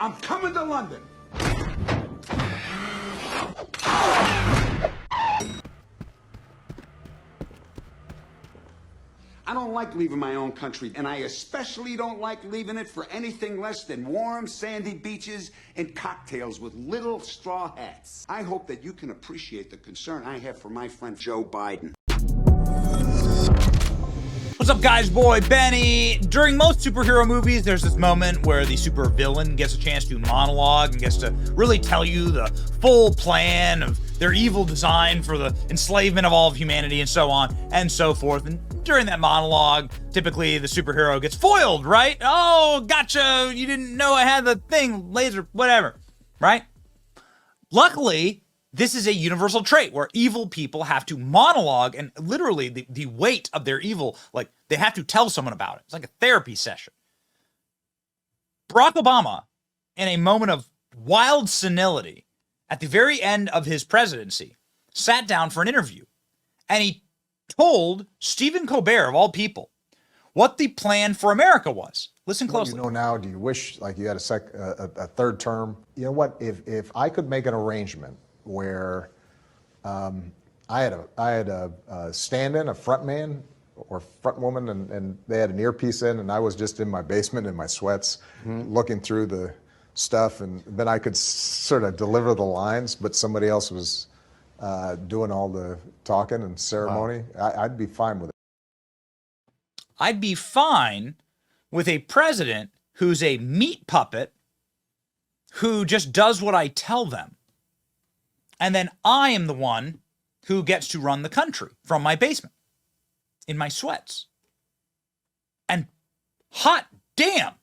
I'm coming to London. I don't like leaving my own country, and I especially don't like leaving it for anything less than warm, sandy beaches and cocktails with little straw hats. I hope that you can appreciate the concern I have for my friend Joe Biden. What's up, guys? Boy Benny. During most superhero movies, there's this moment where the supervillain gets a chance to monologue and gets to really tell you the full plan of their evil design for the enslavement of all of humanity and so on and so forth. And during that monologue, typically the superhero gets foiled, right? Oh, gotcha. You didn't know I had the thing, laser, whatever, right? Luckily, this is a universal trait where evil people have to monologue, and literally the weight of their evil, like they have to tell someone about it. It's like a therapy session. Barack Obama, in a moment of wild senility, at the very end of his presidency, sat down for an interview, and he told Stephen Colbert, of all people, what the plan for America was. Listen closely. What do you know now? Do you wish like you had a third term? You know what? If I could make an arrangement where I had a stand-in, a front man or front woman, and they had an earpiece in, and I was just in my basement in my sweats, looking through the stuff, and then I could sort of deliver the lines, but somebody else was doing all the talking and ceremony. Wow. I'd be fine with it. I'd be fine with a president who's a meat puppet who just does what I tell them. And then I am the one who gets to run the country from my basement in my sweats. And hot damn,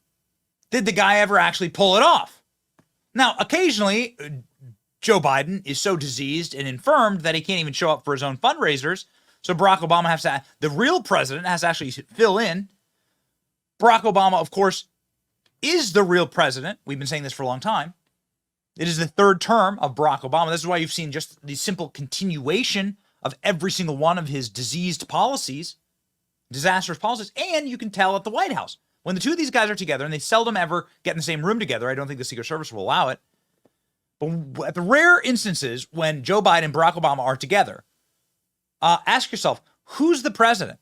did the guy ever actually pull it off? Now, occasionally, Joe Biden is so diseased and infirmed that he can't even show up for his own fundraisers. So Barack Obama has to, the real president has to actually fill in. Barack Obama, of course, is the real president. We've been saying this for a long time. It is the third term of Barack Obama. This is why you've seen just the simple continuation of every single one of his diseased policies, disastrous policies. And you can tell at the White House, when the two of these guys are together, and they seldom ever get in the same room together, I don't think the Secret Service will allow it. But at the rare instances when Joe Biden and Barack Obama are together, ask yourself, who's the president?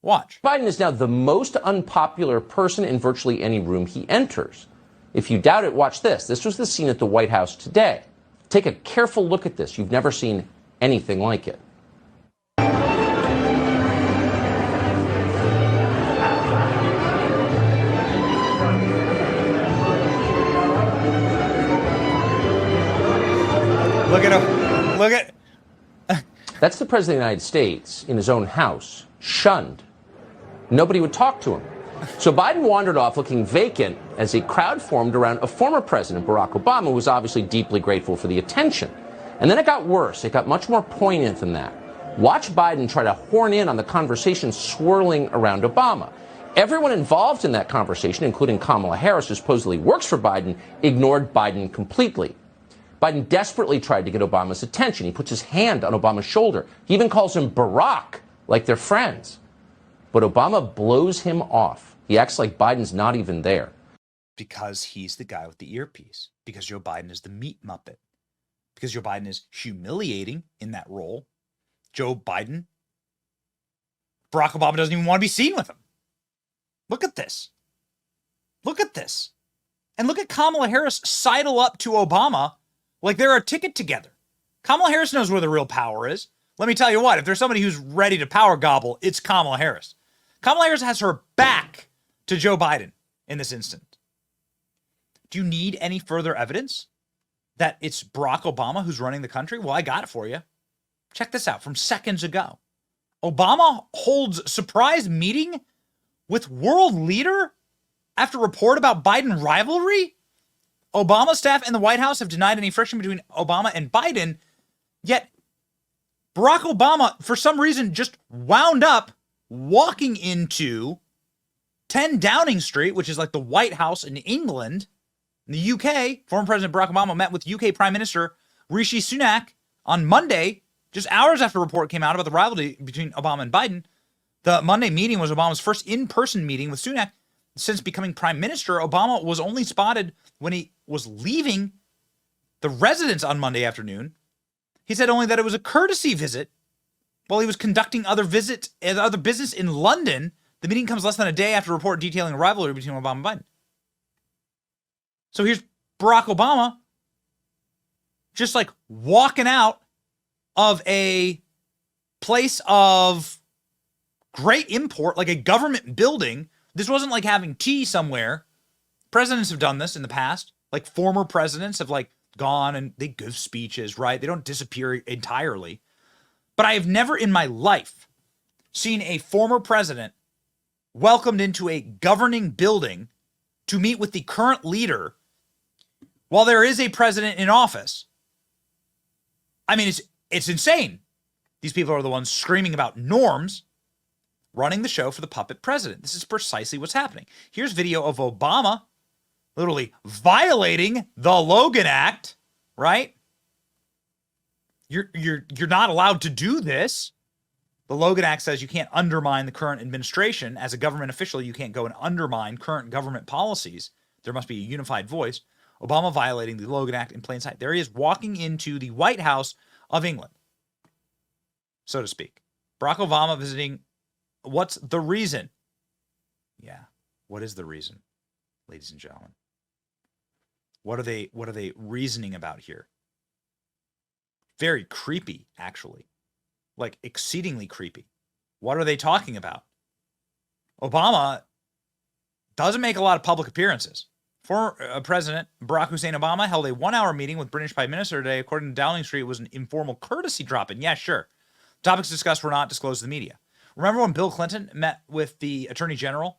Watch. Biden is now the most unpopular person in virtually any room he enters. If you doubt it, watch this. This was the scene at the White House today. Take a careful look at this. You've never seen anything like it. Look at him. Look at. That's the President of the United States in his own house, shunned. Nobody would talk to him. So Biden wandered off looking vacant as a crowd formed around a former president, Barack Obama, who was obviously deeply grateful for the attention. And then it got worse. It got much more poignant than that. Watch Biden try to horn in on the conversation swirling around Obama. Everyone involved in that conversation, including Kamala Harris, who supposedly works for Biden, ignored Biden completely. Biden desperately tried to get Obama's attention. He puts his hand on Obama's shoulder. He even calls him Barack, like they're friends. But Obama blows him off. He acts like Biden's not even there. Because he's the guy with the earpiece. Because Joe Biden is the meat muppet. Because Joe Biden is humiliating in that role. Joe Biden, Barack Obama doesn't even want to be seen with him. Look at this. Look at this. And look at Kamala Harris sidle up to Obama like they're a ticket together. Kamala Harris knows where the real power is. Let me tell you what, if there's somebody who's ready to power gobble, it's Kamala Harris. Kamala Harris has her back to Joe Biden in this instant. Do you need any further evidence that it's Barack Obama who's running the country? Well, I got it for you. Check this out from seconds ago. Obama holds surprise meeting with world leader after report about Biden rivalry. Obama staff and the White House have denied any friction between Obama and Biden, yet Barack Obama, for some reason, just wound up walking into 10 Downing Street, which is like the White House in England. In the UK, former President Barack Obama met with UK Prime Minister Rishi Sunak on Monday, just hours after a report came out about the rivalry between Obama and Biden. The Monday meeting was Obama's first in-person meeting with Sunak. since becoming prime minister, Obama was only spotted when he was leaving the residence on Monday afternoon. He said only that it was a courtesy visit while he was conducting other business in London. The meeting comes less than a day after a report detailing a rivalry between Obama and Biden. So here's Barack Obama just like walking out of a place of great import, like a government building. This wasn't like having tea somewhere. Presidents have done this in the past. Like former presidents have like gone and they give speeches, right? They don't disappear entirely. But I have never in my life seen a former president welcomed into a governing building to meet with the current leader while there is a president in office. I mean, it's insane. These people are the ones screaming about norms, running the show for the puppet president. This is precisely what's happening. Here's video of Obama literally violating the Logan Act, right? You're not allowed to do this. The Logan Act says you can't undermine the current administration. As a government official, you can't go and undermine current government policies. There must be a unified voice. Obama violating the Logan Act in plain sight. There he is walking into the White House of England, so to speak. Barack Obama visiting. What's the reason? Yeah. What is the reason, ladies and gentlemen? What are they reasoning about here? Very creepy, actually. Like exceedingly creepy. What are they talking about? Obama doesn't make a lot of public appearances. Former President Barack Hussein Obama held a 1-hour meeting with British Prime Minister today. According to Downing Street, it was an informal courtesy drop-in. Yeah, sure. Topics discussed were not disclosed to the media. Remember when Bill Clinton met with the Attorney General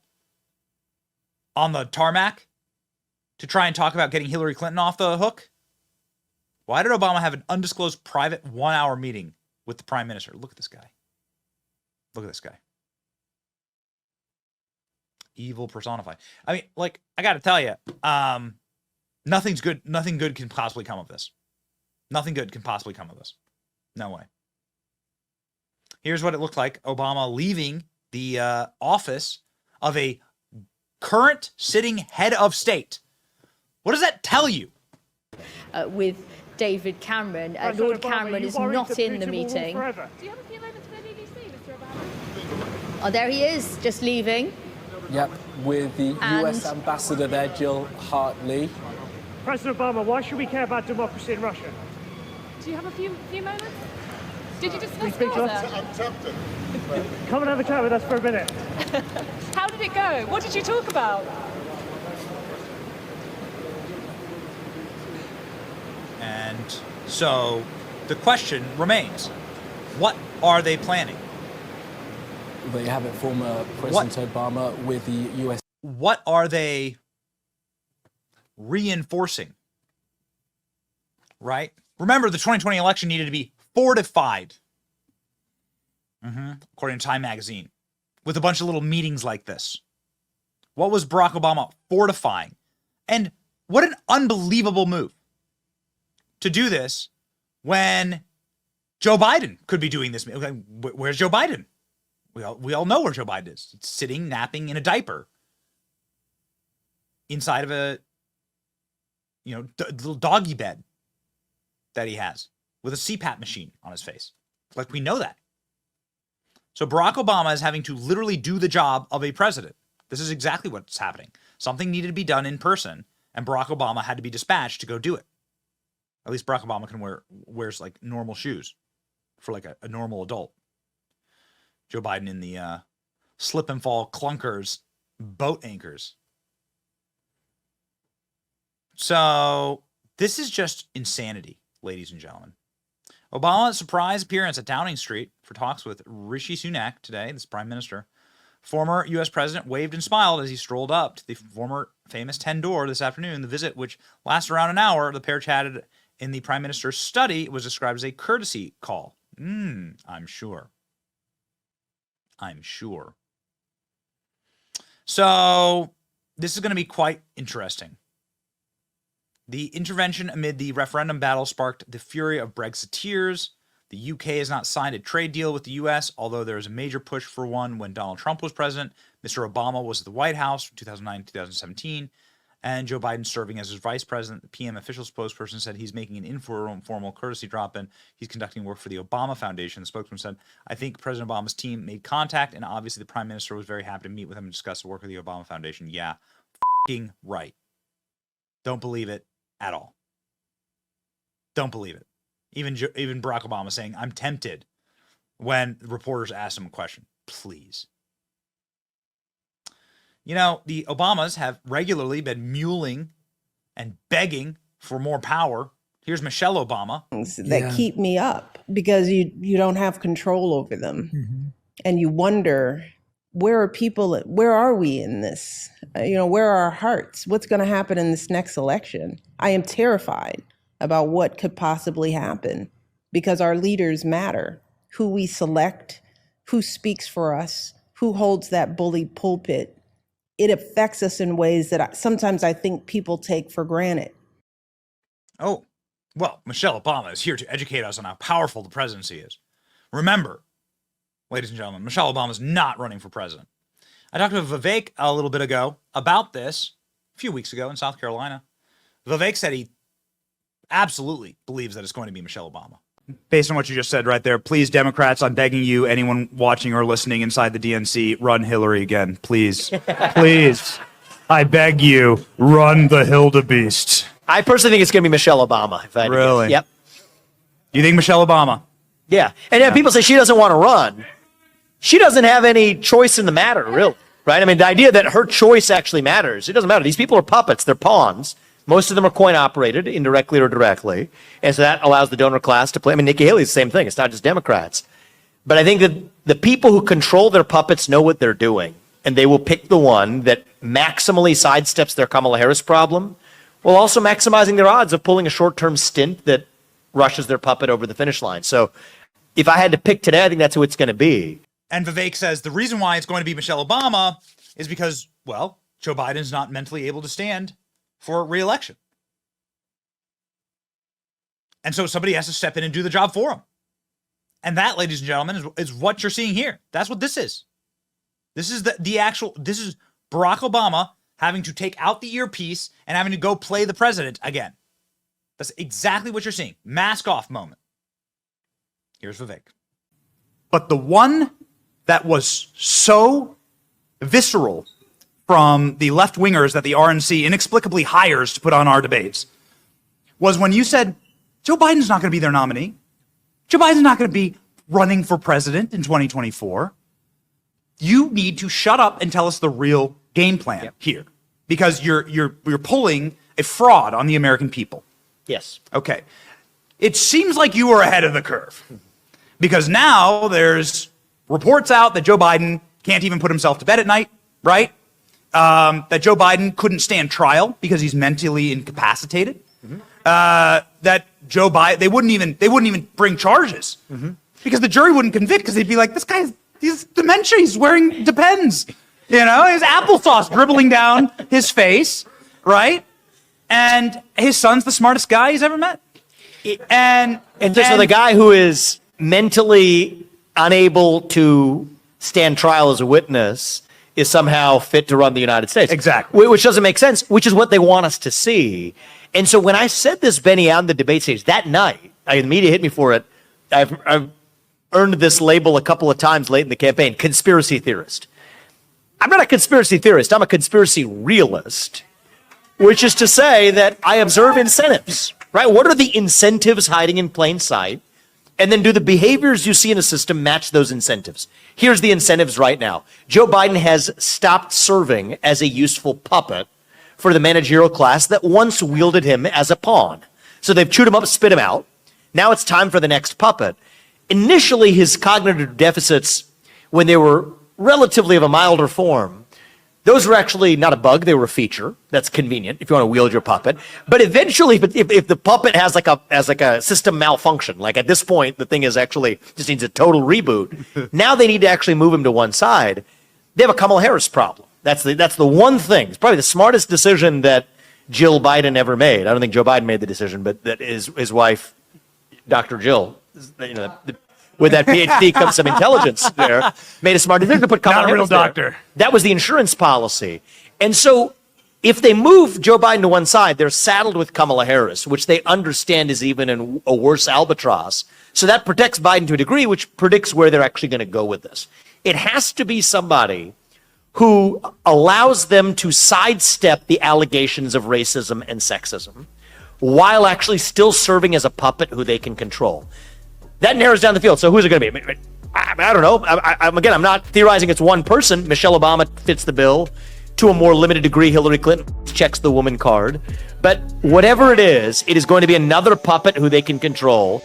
on the tarmac to try and talk about getting Hillary Clinton off the hook? Why did Obama have an undisclosed private 1-hour meeting with the Prime Minister? Look at this guy. Look at this guy. Evil personified. I mean, like, I got to tell you, nothing good can possibly come of this. Nothing good can possibly come of this. No way. Here's what it looked like. Obama leaving the office of a current sitting head of state. What does that tell you? With David Cameron. Lord Cameron is not in the meeting. Do you have a few moments for the BBC, Mr. Obama? Oh, there he is, just leaving. Yep, with the US ambassador there, Jill Hartley. President Obama, why should we care about democracy in Russia? Do you have a few moments? Did you discuss speak to Gaza? us? I'm tempted. Come and have a chat with us for a minute. How did it go? What did you talk about? And so the question remains, what are they planning? There you have it, former President Obama with the US. What are they reinforcing? Right? Remember, the 2020 election needed to be fortified. According to Time Magazine, with a bunch of little meetings like this. What was Barack Obama fortifying? And what an unbelievable move to do this when Joe Biden could be doing this. Where's Joe Biden? We all know where Joe Biden is. It's sitting, napping in a diaper inside of a, little doggy bed that he has with a CPAP machine on his face. Like, we know that. So Barack Obama is having to literally do the job of a president. This is exactly what's happening. Something needed to be done in person, and Barack Obama had to be dispatched to go do it. At least Barack Obama can wears like normal shoes for like a normal adult. Joe Biden in the slip and fall clunkers, boat anchors. So this is just insanity, ladies and gentlemen. Obama's surprise appearance at Downing Street for talks with Rishi Sunak today, this prime minister. Former U.S. president waved and smiled as he strolled up to the former famous 10 door this afternoon. The visit, which lasted around an hour, the pair chatted in the prime minister's study, was described as a courtesy call. I'm sure. So this is going to be quite interesting. The intervention amid the referendum battle sparked the fury of Brexiteers. The UK has not signed a trade deal with the US, although there was a major push for one when Donald Trump was president. Mr. Obama was at the White House from 2009 to 2017, and Joe Biden serving as his vice president. The PM official spokesperson said he's making an informal courtesy drop-in. He's conducting work for the Obama Foundation. The spokesman said, I think President Obama's team made contact, and obviously the prime minister was very happy to meet with him and discuss the work of the Obama Foundation. Yeah, f***ing right. Don't believe it at all. Don't believe it. Even Barack Obama saying, I'm tempted, when reporters asked him a question. Please. You know, the Obamas have regularly been mewling and begging for more power. Here's Michelle Obama. That keep me up because you don't have control over them. Mm-hmm. And you wonder, where are we in this? Where are our hearts? What's going to happen in this next election? I am terrified about what could possibly happen because our leaders matter. Who we select, who speaks for us, who holds that bully pulpit. It affects us in ways that sometimes I think people take for granted. Oh, well, Michelle Obama is here to educate us on how powerful the presidency is. Remember, ladies and gentlemen, Michelle Obama is not running for president. I talked to Vivek a little bit ago about this a few weeks ago in South Carolina. Vivek said he absolutely believes that it's going to be Michelle Obama. Based on what you just said right there, please, Democrats, I'm begging you, anyone watching or listening inside the DNC, run Hillary again, please. Please. I beg you, run the Hildebeest. I personally think it's going to be Michelle Obama. If I had to Really? guess. Yep. You think Michelle Obama? Yeah. And then people say she doesn't want to run. She doesn't have any choice in the matter, really. Right? I mean, the idea that her choice actually matters, it doesn't matter. These people are puppets. They're pawns. Most of them are coin operated, indirectly or directly. And so that allows the donor class to play. I mean, Nikki Haley's the same thing. It's not just Democrats. But I think that the people who control their puppets know what they're doing. And they will pick the one that maximally sidesteps their Kamala Harris problem, while also maximizing their odds of pulling a short-term stint that rushes their puppet over the finish line. So if I had to pick today, I think that's who it's going to be. And Vivek says the reason why it's going to be Michelle Obama is because, well, Joe Biden's not mentally able to stand for re-election. And so somebody has to step in and do the job for him. And that, ladies and gentlemen, is what you're seeing here. That's what this is. This is this is Barack Obama having to take out the earpiece and having to go play the president again. That's exactly what you're seeing. Mask off moment. Here's Vivek. But the one that was so visceral from the left-wingers that the RNC inexplicably hires to put on our debates was when you said, Joe Biden's not going to be their nominee. Joe Biden's not going to be running for president in 2024. You need to shut up and tell us the real game plan here, because you're pulling a fraud on the American people. Yes. Okay. It seems like you are ahead of the curve, because now there's reports out that Joe Biden can't even put himself to bed at night, right? That Joe Biden couldn't stand trial because he's mentally incapacitated. Mm-hmm. That Joe Biden, they wouldn't even bring charges because the jury wouldn't convict, because they'd be like, this guy's he's dementia, he's wearing Depends, his applesauce dribbling down his face, right? And his son's the smartest guy he's ever met. And so the guy who is mentally unable to stand trial as a witness is somehow fit to run the United States. Exactly. Which doesn't make sense, which is what they want us to see. And so when I said this, Benny, on the debate stage that night, the media hit me for it. I've earned this label a couple of times late in the campaign, conspiracy theorist. I'm not a conspiracy theorist. I'm a conspiracy realist, which is to say that I observe incentives, right? What are the incentives hiding in plain sight? And then do the behaviors you see in a system match those incentives? Here's the incentives right now. Joe Biden has stopped serving as a useful puppet for the managerial class that once wielded him as a pawn. So they've chewed him up, spit him out. Now it's time for the next puppet. Initially, his cognitive deficits, when they were relatively of a milder form, those were actually not a bug, they were a feature. That's convenient if you want to wield your puppet. But eventually, if the puppet has like a system malfunction, like at this point, the thing is actually just needs a total reboot. Now they need to actually move him to one side. They have a Kamala Harris problem. That's the one thing. It's probably the smartest decision that Jill Biden ever made. I don't think Joe Biden made the decision, but that his wife, Dr. Jill, with that PhD comes some intelligence there, made a smart decision to put Kamala Not a real Harris there. doctor. That was the insurance policy. And so if they move Joe Biden to one side, they're saddled with Kamala Harris, which they understand is even a worse albatross. So that protects Biden to a degree, which predicts where they're actually going to go with this. It has to be somebody who allows them to sidestep the allegations of racism and sexism while actually still serving as a puppet who they can control. That narrows down the field. So who's it going to be? I don't know. I'm not theorizing it's one person. Michelle Obama fits the bill. To a more limited degree, Hillary Clinton checks the woman card. But whatever it is going to be another puppet who they can control.